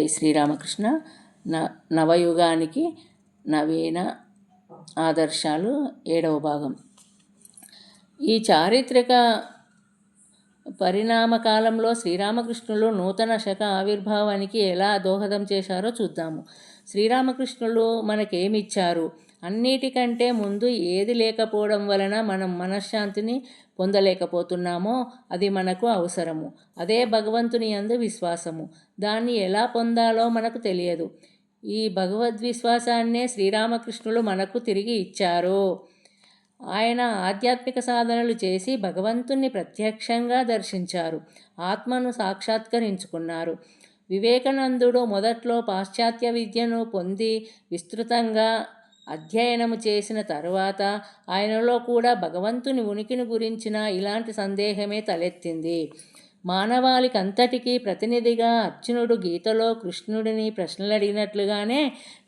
శ్రీరామకృష్ణ నవయుగానికి నవీన ఆదర్శాలు 7వ భాగం. ఈ చారిత్రక పరిణామ కాలంలో శ్రీరామకృష్ణులు నూతన శక ఆవిర్భావానికి ఎలా దోహదం చేశారో చూద్దాము. శ్రీరామకృష్ణులు మనకేమిచ్చారు? అన్నిటికంటే ముందు ఏది లేకపోవడం వలన మనం మనశ్శాంతిని పొందలేకపోతున్నామో అది మనకు అవసరము. అదే భగవంతుని యందు విశ్వాసము. దాన్ని ఎలా పొందాలో మనకు తెలియదు. ఈ భగవద్విశ్వాసాన్నే శ్రీరామకృష్ణులు మనకు తిరిగి ఇచ్చారు. ఆయన ఆధ్యాత్మిక సాధనలు చేసి భగవంతుణ్ణి ప్రత్యక్షంగా దర్శించారు. ఆత్మను సాక్షాత్కరించుకున్నారు. వివేకానందుడు మొదట్లో పాశ్చాత్య విద్యను పొంది విస్తృతంగా అధ్యయనము చేసిన తరువాత ఆయనలో కూడా భగవంతుని ఉనికిని గురించిన ఇలాంటి సందేహమే తలెత్తింది. మానవాళికంతటికీ ప్రతినిధిగా అర్జునుడు గీతలో కృష్ణుడిని ప్రశ్నలడిగినట్లుగానే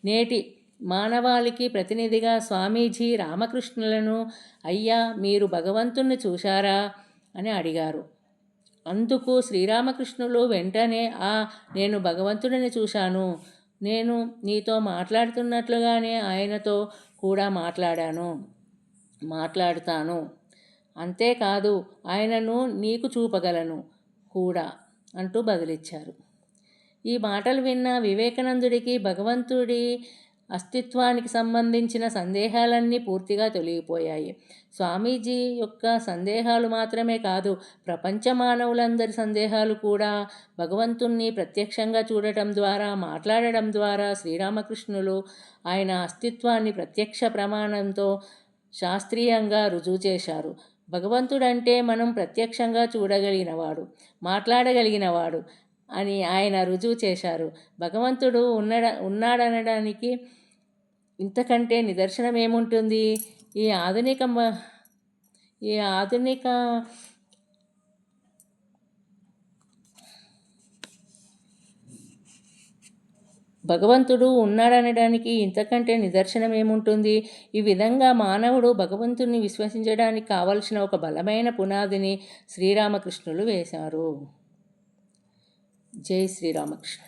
నేటి మానవాళికి ప్రతినిధిగా స్వామీజీ రామకృష్ణులను అయ్యా మీరు భగవంతుణ్ణి చూశారా అని అడిగారు. అందుకు శ్రీరామకృష్ణులు వెంటనే నేను భగవంతుడిని చూశాను. నేను నీతో మాట్లాడుతున్నట్లుగానే ఆయనతో కూడా మాట్లాడుతాను. అంతేకాదు ఆయనను నీకు చూపగలను కూడా అంటూ బదులిచ్చారు. ఈ మాటలు విన్న వివేకానందుడికి భగవంతుడి అస్తిత్వానికి సంబంధించిన సందేహాలన్నీ పూర్తిగా తొలగిపోయాయి. స్వామీజీ యొక్క సందేహాలు మాత్రమే కాదు, ప్రపంచ మానవులందరి సందేహాలు కూడా. భగవంతుణ్ణి ప్రత్యక్షంగా చూడటం ద్వారా, మాట్లాడడం ద్వారా శ్రీరామకృష్ణులు ఆయన అస్తిత్వాన్ని ప్రత్యక్ష ప్రమాణంతో శాస్త్రీయంగా రుజువు చేశారు. భగవంతుడంటే మనం ప్రత్యక్షంగా చూడగలిగినవాడు, మాట్లాడగలిగినవాడు అని ఆయన రుజువు చేశారు. భగవంతుడు ఉన్నాడనడానికి ఇంతకంటే నిదర్శనం ఏముంటుంది? ఈ ఆధునిక భగవంతుడు ఉన్నాడనడానికి ఇంతకంటే నిదర్శనం ఏముంటుంది? ఈ విధంగా మానవుడు భగవంతుని విశ్వసించడానికి కావలసిన ఒక బలమైన పునాదిని శ్రీరామకృష్ణులు వేశారు. జై శ్రీరామకృష్ణ.